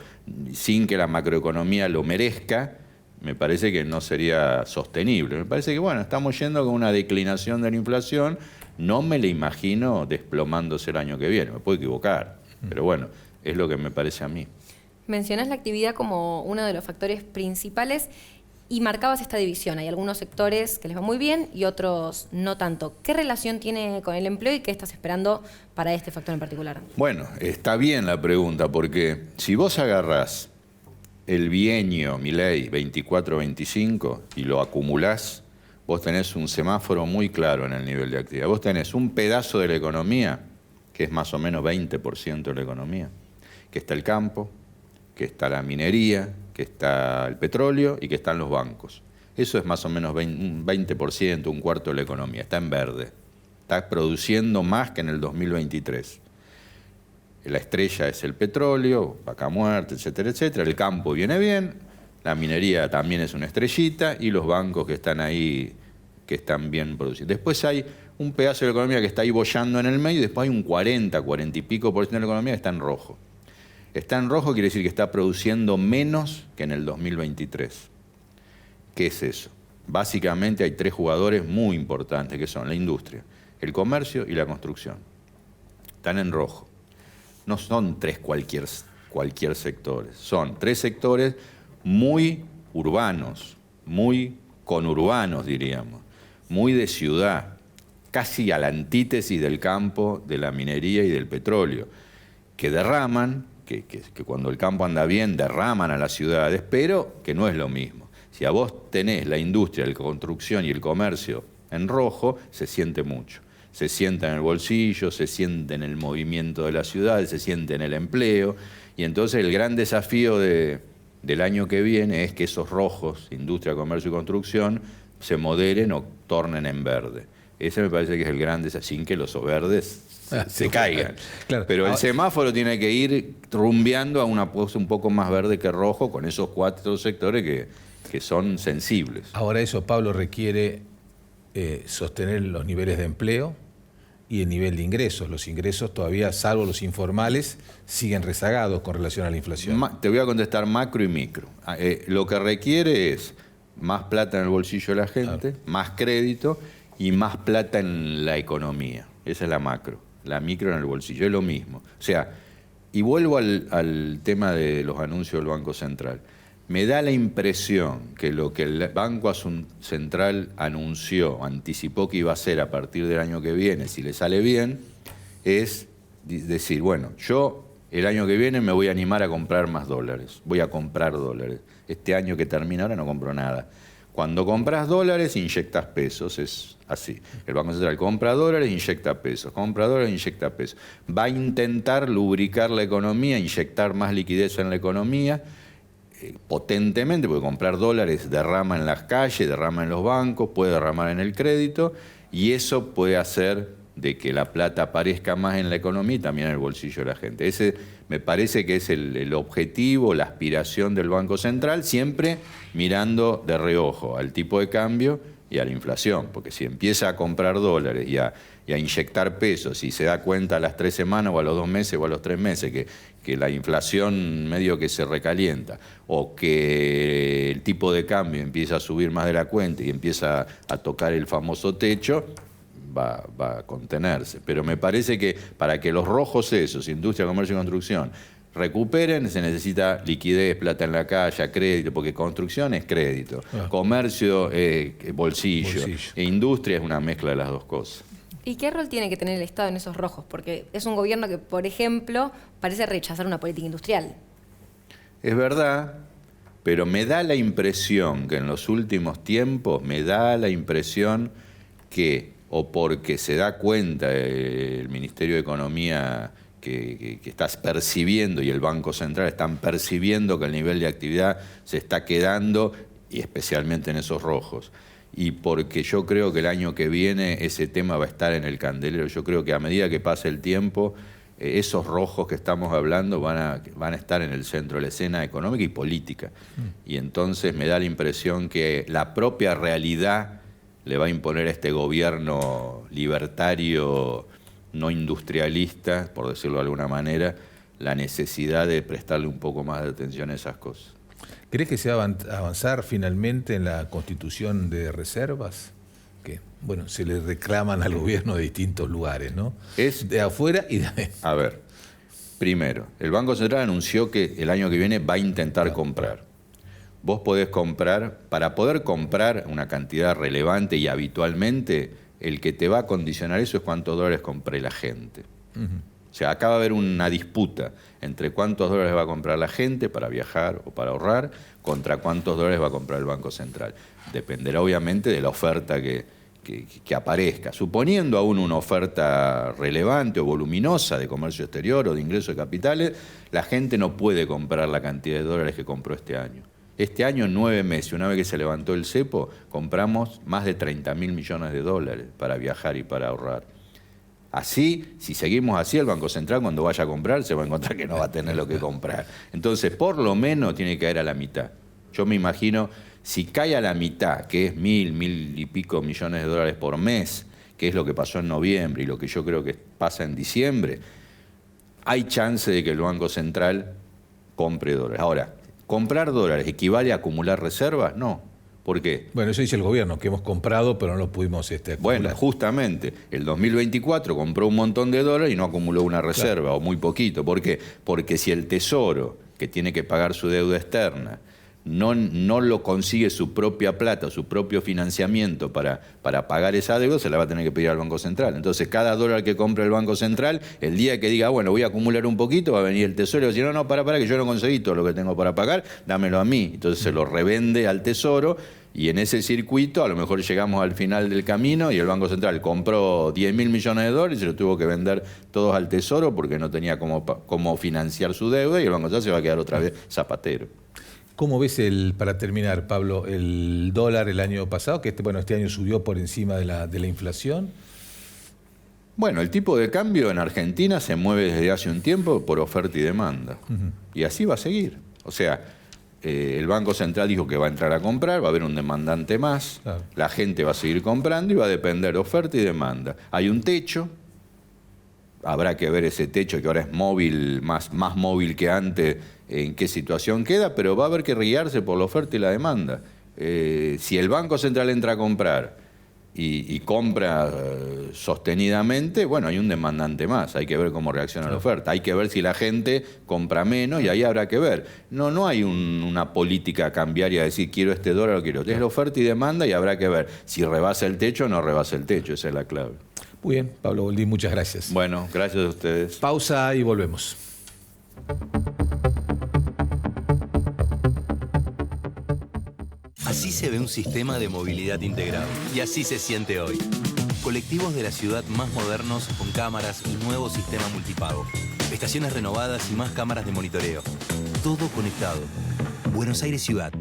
sin que la macroeconomía lo merezca, me parece que no sería sostenible. Me parece que, bueno, estamos yendo con una declinación de la inflación. No me la imagino desplomándose el año que viene. Me puedo equivocar, pero bueno, es lo que me parece a mí. Mencionás la actividad como uno de los factores principales y marcabas esta división. Hay algunos sectores que les va muy bien y otros no tanto. ¿Qué relación tiene con el empleo y qué estás esperando para este factor en particular? Bueno, está bien la pregunta, porque si vos agarrás el bienio, Milei, 24-25, y lo acumulás, vos tenés un semáforo muy claro en el nivel de actividad. Vos tenés un pedazo de la economía, que es más o menos 20% de la economía, que está el campo, que está la minería, que está el petróleo y que están los bancos. Eso es más o menos un 20%, un cuarto de la economía. Está en verde. Está produciendo más que en el 2023. La estrella es el petróleo, vaca muerta, etcétera, etcétera. El campo viene bien, la minería también es una estrellita y los bancos que están ahí, que están bien produciendo. Después hay un pedazo de la economía que está ahí boyando en el medio y después hay un 40 y pico por ciento de la economía que está en rojo. Está en rojo quiere decir que está produciendo menos que en el 2023. ¿Qué es eso? Básicamente hay 3 jugadores muy importantes que son la industria, el comercio y la construcción. Están en rojo. No son 3 cualquier sectores, son 3 sectores muy urbanos, muy conurbanos diríamos, muy de ciudad, casi a la antítesis del campo, de la minería y del petróleo, que derraman, que cuando el campo anda bien derraman a las ciudades, pero que no es lo mismo. Si a vos tenés la industria, la construcción y el comercio en rojo, se siente mucho. Se siente en el bolsillo, se siente en el movimiento de la ciudad, se siente en el empleo. Y entonces el gran desafío del año que viene es que esos rojos, industria, comercio y construcción, se moderen o tornen en verde. Ese me parece que es el gran desafío, sin que los verdes se caigan. Claro. Pero el semáforo tiene que ir rumbeando a una cosa un poco más verde que rojo con esos 4 sectores que son sensibles. Ahora eso, Pablo, requiere sostener los niveles de empleo y el nivel de ingresos. Los ingresos todavía, salvo los informales, siguen rezagados con relación a la inflación. Te voy a contestar macro y micro. Lo que requiere es más plata en el bolsillo de la gente, más crédito y más plata en la economía. Esa es la macro. La micro en el bolsillo, es lo mismo. O sea, y vuelvo al tema de los anuncios del Banco Central. Me da la impresión que lo que el Banco Central anunció, anticipó que iba a hacer a partir del año que viene, si le sale bien, es decir, bueno, yo el año que viene me voy a animar a comprar más dólares, voy a comprar dólares. Este año que termina ahora no compro nada. Cuando compras dólares, inyectas pesos, es así. El Banco Central compra dólares, inyecta pesos, compra dólares, inyecta pesos. Va a intentar lubricar la economía, inyectar más liquidez en la economía, potentemente, porque comprar dólares derrama en las calles, derrama en los bancos, puede derramar en el crédito, y eso puede hacer de que la plata aparezca más en la economía y también en el bolsillo de la gente. Ese me parece que es el objetivo, la aspiración del Banco Central, siempre mirando de reojo al tipo de cambio y a la inflación, porque si empieza a comprar dólares y a inyectar pesos y se da cuenta a las 3 semanas o a los 2 meses o a los 3 meses que la inflación medio que se recalienta o que el tipo de cambio empieza a subir más de la cuenta y empieza a tocar el famoso techo, va a contenerse. Pero me parece que para que los rojos esos, industria, comercio y construcción, recuperen, se necesita liquidez, plata en la calle, crédito, porque construcción es crédito, comercio, bolsillo, e industria es una mezcla de las dos cosas. ¿Y qué rol tiene que tener el Estado en esos rojos? Porque es un gobierno que, por ejemplo, parece rechazar una política industrial. Es verdad, pero me da la impresión que en los últimos tiempos, que, o porque se da cuenta el Ministerio de Economía que estás percibiendo y el Banco Central están percibiendo que el nivel de actividad se está quedando, y especialmente en esos rojos. Y porque yo creo que el año que viene ese tema va a estar en el candelero. Yo creo que a medida que pase el tiempo, esos rojos que estamos hablando van a estar en el centro de la escena económica y política. Y entonces me da la impresión que la propia realidad le va a imponer a este gobierno libertario, no industrialista, por decirlo de alguna manera, la necesidad de prestarle un poco más de atención a esas cosas. ¿Crees que se va a avanzar finalmente en la constitución de reservas? Que, bueno, se le reclaman al gobierno de distintos lugares, ¿no? Es de afuera y de adentro. A ver, primero, el Banco Central anunció que el año que viene va a intentar comprar. Vos podés comprar, para poder comprar una cantidad relevante y habitualmente, el que te va a condicionar eso es cuántos dólares compré la gente. O sea, acá va a haber una disputa entre cuántos dólares va a comprar la gente para viajar o para ahorrar contra cuántos dólares va a comprar el Banco Central. Dependerá obviamente de la oferta que aparezca. Suponiendo aún una oferta relevante o voluminosa de comercio exterior o de ingreso de capitales, la gente no puede comprar la cantidad de dólares que compró este año. Este año, en 9 meses, una vez que se levantó el cepo, compramos más de 30.000 millones de dólares para viajar y para ahorrar. Así, si seguimos así, el Banco Central cuando vaya a comprar se va a encontrar que no va a tener lo que comprar. Entonces, por lo menos tiene que caer a la mitad. Yo me imagino, si cae a la mitad, que es 1.000 y pico millones de dólares por mes, que es lo que pasó en noviembre y lo que yo creo que pasa en diciembre, hay chance de que el Banco Central compre dólares. Ahora, ¿comprar dólares equivale a acumular reservas? No. ¿Por qué? Bueno, eso dice el gobierno, que hemos comprado, pero no lo pudimos acumular. Bueno, justamente, el 2024 compró un montón de dólares y no acumuló una reserva, claro, o muy poquito. ¿Por qué? Porque si el Tesoro, que tiene que pagar su deuda externa, no lo consigue su propia plata, su propio financiamiento para pagar esa deuda, se la va a tener que pedir al Banco Central. Entonces, cada dólar que compre el Banco Central, el día que diga, bueno, voy a acumular un poquito, va a venir el Tesoro y va a decir, no, para, que yo no conseguí todo lo que tengo para pagar, dámelo a mí. Entonces se lo revende al Tesoro y en ese circuito a lo mejor llegamos al final del camino y el Banco Central compró 10.000 millones de dólares y se lo tuvo que vender todos al Tesoro porque no tenía cómo financiar su deuda y el Banco Central se va a quedar otra vez zapatero. ¿Cómo ves, para terminar, Pablo, el dólar el año pasado, que este año subió por encima de la inflación? Bueno, el tipo de cambio en Argentina se mueve desde hace un tiempo por oferta y demanda. Y así va a seguir. O sea, el Banco Central dijo que va a entrar a comprar, va a haber un demandante más, claro, la gente va a seguir comprando y va a depender de oferta y demanda. Hay un techo, habrá que ver ese techo que ahora es móvil, más móvil que antes, en qué situación queda, pero va a haber que guiarse por la oferta y la demanda. Si el Banco Central entra a comprar y compra sostenidamente, bueno, hay un demandante más, hay que ver cómo reacciona la oferta, hay que ver si la gente compra menos y ahí habrá que ver. No hay una política cambiaria de decir quiero este dólar o quiero. Es la oferta y demanda y habrá que ver si rebasa el techo o no rebasa el techo, esa es la clave. Muy bien, Pablo Boldín, muchas gracias. Bueno, gracias a ustedes. Pausa y volvemos. Así se ve un sistema de movilidad integrado. Y así se siente hoy. Colectivos de la ciudad más modernos con cámaras y nuevo sistema multipago. Estaciones renovadas y más cámaras de monitoreo. Todo conectado. Buenos Aires Ciudad.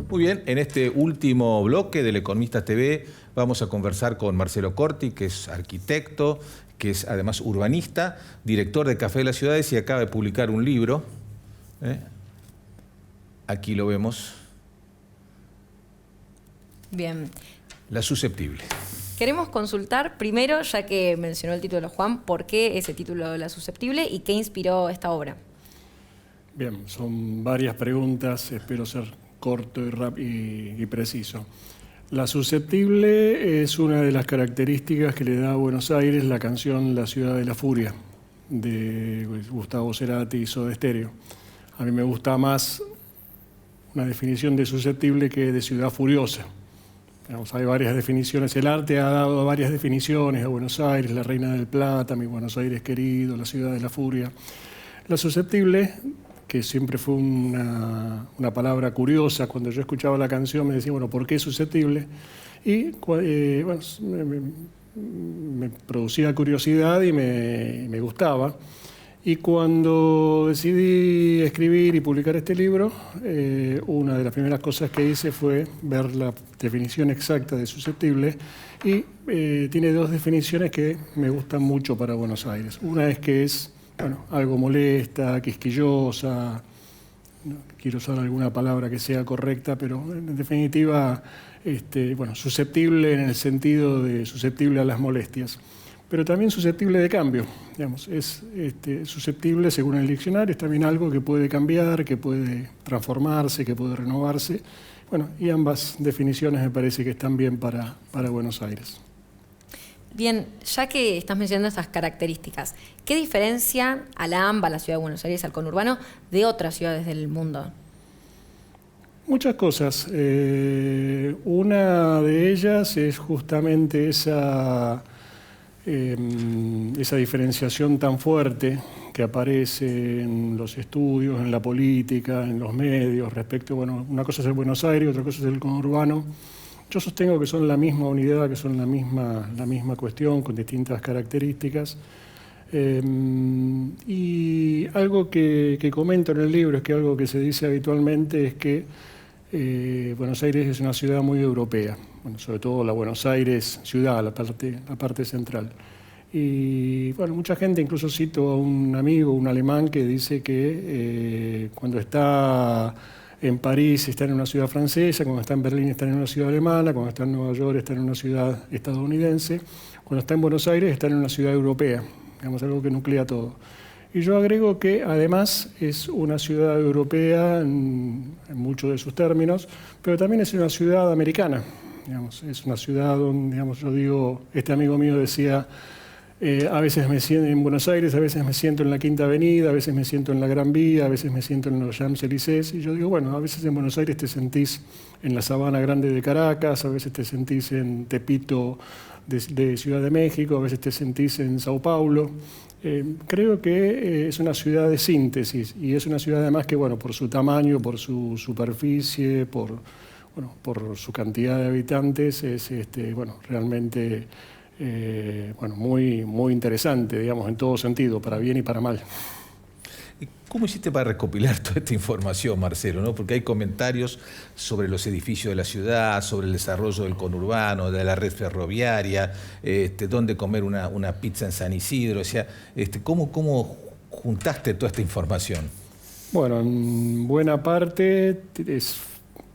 Muy bien, en este último bloque del Economista TV vamos a conversar con Marcelo Corti, que es arquitecto, que es además urbanista, director de Café de las Ciudades y acaba de publicar un libro. Aquí lo vemos. Bien. La susceptible. Queremos consultar primero, ya que mencionó el título Juan, por qué ese título La susceptible y qué inspiró esta obra. Bien, son varias preguntas, espero ser corto y preciso. La susceptible es una de las características que le da a Buenos Aires la canción La ciudad de la furia, de Gustavo Cerati y Soda Stereo. A mí me gusta más una definición de susceptible que de ciudad furiosa. Hay varias definiciones, el arte ha dado varias definiciones a Buenos Aires, la Reina del Plata, mi Buenos Aires querido, la ciudad de la furia. La susceptible, que siempre fue una palabra curiosa, cuando yo escuchaba la canción me decía, bueno, ¿por qué susceptible? Y bueno, me producía curiosidad y me gustaba. Y cuando decidí escribir y publicar este libro, una de las primeras cosas que hice fue ver la definición exacta de susceptible y tiene dos definiciones que me gustan mucho para Buenos Aires. Una es que es algo molesta, quisquillosa, no quiero usar alguna palabra que sea correcta, pero en definitiva, susceptible en el sentido de susceptible a las molestias. Pero también susceptible de cambio, digamos, es susceptible, según el diccionario, es también algo que puede cambiar, que puede transformarse, que puede renovarse. Bueno, y ambas definiciones me parece que están bien para Buenos Aires. Bien, ya que estás mencionando estas características, ¿qué diferencia a la AMBA, la ciudad de Buenos Aires, al conurbano, de otras ciudades del mundo? Muchas cosas. Una de ellas es justamente esa esa diferenciación tan fuerte que aparece en los estudios, en la política, en los medios, respecto, bueno, una cosa es el Buenos Aires, otra cosa es el conurbano. Yo sostengo que son la misma unidad, que son la misma cuestión, con distintas características. Y algo que comento en el libro, es que algo que se dice habitualmente es que Buenos Aires es una ciudad muy europea, bueno, sobre todo la Buenos Aires ciudad, la parte central. Y bueno, mucha gente, incluso cito a un amigo, un alemán, que dice que cuando está en París está en una ciudad francesa, cuando está en Berlín está en una ciudad alemana, cuando está en Nueva York está en una ciudad estadounidense, cuando está en Buenos Aires está en una ciudad europea, digamos, algo que nuclea todo. Y yo agrego que además es una ciudad europea en muchos de sus términos, pero también es una ciudad americana. Digamos, es una ciudad donde, digamos, yo digo, este amigo mío decía, a veces me siento en Buenos Aires, a veces me siento en la Quinta Avenida, a veces me siento en la Gran Vía, a veces me siento en los Champs-Élysées. Y yo digo, bueno, a veces en Buenos Aires te sentís en la Sabana Grande de Caracas, a veces te sentís en Tepito de Ciudad de México, a veces te sentís en Sao Paulo. Creo que es una ciudad de síntesis, y es una ciudad además que, bueno, por su tamaño, por su superficie, por su cantidad de habitantes, es bueno, realmente muy interesante, digamos, en todo sentido, para bien y para mal. ¿Cómo hiciste para recopilar toda esta información, Marcelo? ¿No? Porque hay comentarios sobre los edificios de la ciudad, sobre el desarrollo del conurbano, de la red ferroviaria, dónde comer una pizza en San Isidro. O sea, ¿cómo juntaste toda esta información? Bueno, en buena parte es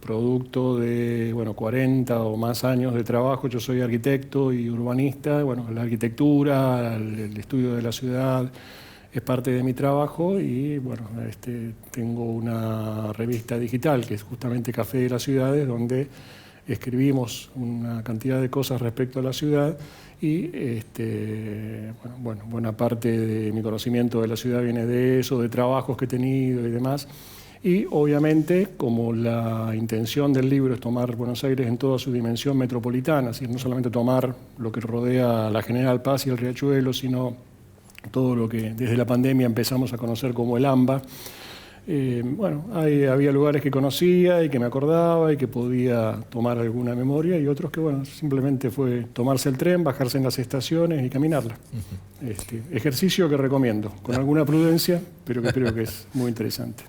producto de 40 o más años de trabajo. Yo soy arquitecto y urbanista. Bueno, la arquitectura, el estudio de la ciudad es parte de mi trabajo, y bueno, tengo una revista digital que es justamente Café de las Ciudades, donde escribimos una cantidad de cosas respecto a la ciudad, y buena parte de mi conocimiento de la ciudad viene de eso, de trabajos que he tenido y demás. Y obviamente, como la intención del libro es tomar Buenos Aires en toda su dimensión metropolitana, es decir, no solamente tomar lo que rodea la General Paz y el Riachuelo, sino todo lo que desde la pandemia empezamos a conocer como el AMBA. Había lugares que conocía y que me acordaba y que podía tomar alguna memoria, y otros que simplemente fue tomarse el tren, bajarse en las estaciones y caminarla. Ejercicio que recomiendo, con alguna prudencia, pero que creo que es muy interesante.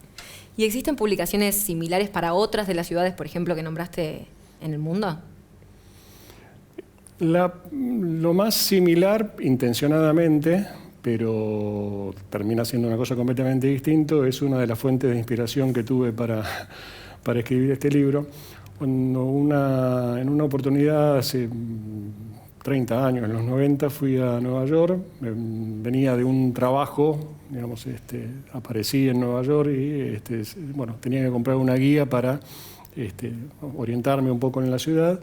¿Y existen publicaciones similares para otras de las ciudades, por ejemplo, que nombraste en el mundo? Lo más similar, intencionadamente, pero termina siendo una cosa completamente distinta, es una de las fuentes de inspiración que tuve para escribir este libro. Cuando en una oportunidad, hace 30 años, en los 90, fui a Nueva York, venía de un trabajo, digamos, aparecí en Nueva York y tenía que comprar una guía para orientarme un poco en la ciudad,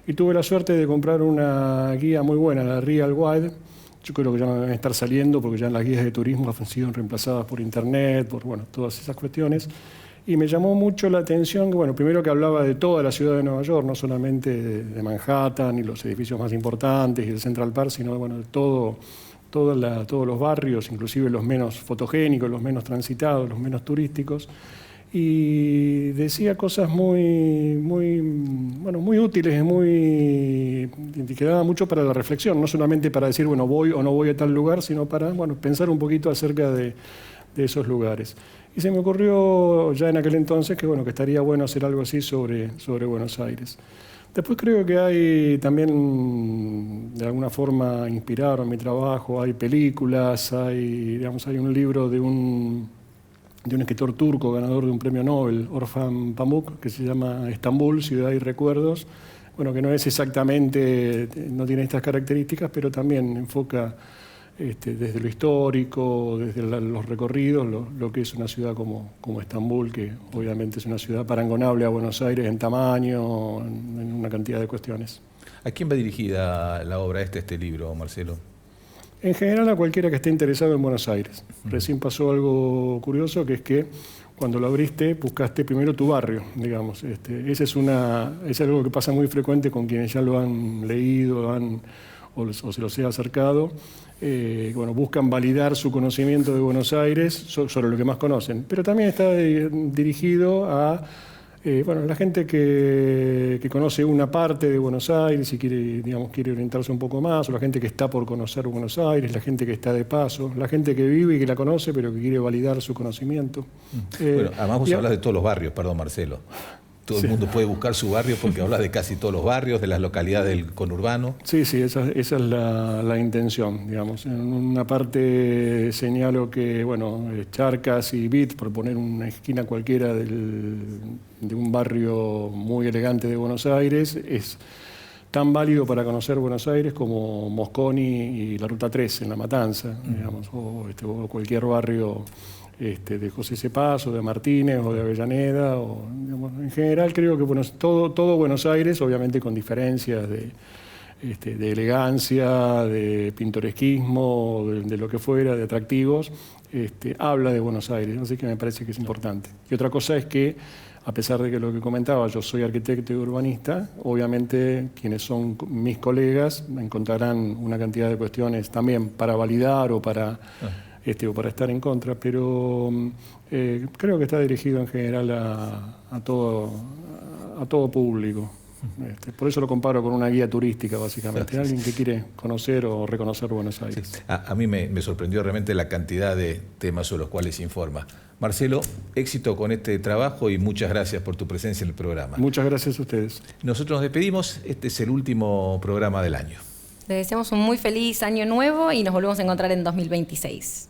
y tuve la suerte de comprar una guía muy buena, la Real Guide. Yo creo que ya no deben estar saliendo, porque ya las guías de turismo han sido reemplazadas por internet, por todas esas cuestiones. Y me llamó mucho la atención que, primero, que hablaba de toda la ciudad de Nueva York, no solamente de Manhattan y los edificios más importantes y el Central Park, sino de todos los barrios, inclusive los menos fotogénicos, los menos transitados, los menos turísticos. Y decía cosas muy útiles, que daban mucho para la reflexión, no solamente para decir, voy o no voy a tal lugar, sino para pensar un poquito acerca de esos lugares. Y se me ocurrió ya en aquel entonces que estaría bueno hacer algo así sobre Buenos Aires. Después creo que hay también, de alguna forma, inspiraron mi trabajo, hay películas, hay un libro de un escritor turco ganador de un premio Nobel, Orhan Pamuk, que se llama Estambul, Ciudad y Recuerdos, que no es exactamente, no tiene estas características, pero también enfoca desde lo histórico, desde los recorridos, lo que es una ciudad como Estambul, que obviamente es una ciudad parangonable a Buenos Aires en tamaño, en una cantidad de cuestiones. ¿A quién va dirigida la obra este libro, Marcelo? En general, a cualquiera que esté interesado en Buenos Aires. Recién pasó algo curioso, que es que cuando lo abriste, buscaste primero tu barrio, digamos. Es algo que pasa muy frecuente con quienes ya lo han leído o se los he acercado, bueno, buscan validar su conocimiento de Buenos Aires sobre lo que más conocen. Pero también está dirigido a bueno, la gente que conoce una parte de Buenos Aires y quiere orientarse un poco más, o la gente que está por conocer Buenos Aires, la gente que está de paso, la gente que vive y que la conoce pero que quiere validar su conocimiento. Bueno, además vos hablas de todos los barrios, perdón Marcelo. Todo el mundo puede buscar su barrio porque hablas de casi todos los barrios, de las localidades del conurbano. Sí, esa es la intención, digamos. En una parte señalo que, bueno, Charcas y Bit, por poner una esquina cualquiera de un barrio muy elegante de Buenos Aires, es tan válido para conocer Buenos Aires como Mosconi y la Ruta 3 en La Matanza, digamos, o cualquier barrio de José Cepaz, o de Martínez, o de Avellaneda, o, digamos, en general creo que bueno, todo Buenos Aires, obviamente con diferencias de elegancia, de pintoresquismo, de lo que fuera, de atractivos, habla de Buenos Aires, así que me parece que es importante. Y otra cosa es que, a pesar de que lo que comentaba, yo soy arquitecto y urbanista, obviamente quienes son mis colegas encontrarán una cantidad de cuestiones también para validar o para estar en contra, pero creo que está dirigido en general a todo público. Por eso lo comparo con una guía turística, básicamente. Alguien que quiere conocer o reconocer Buenos Aires. Sí. A mí me sorprendió realmente la cantidad de temas sobre los cuales informa. Marcelo, éxito con este trabajo y muchas gracias por tu presencia en el programa. Muchas gracias a ustedes. Nosotros nos despedimos. Este es el último programa del año. Les deseamos un muy feliz año nuevo y nos volvemos a encontrar en 2026.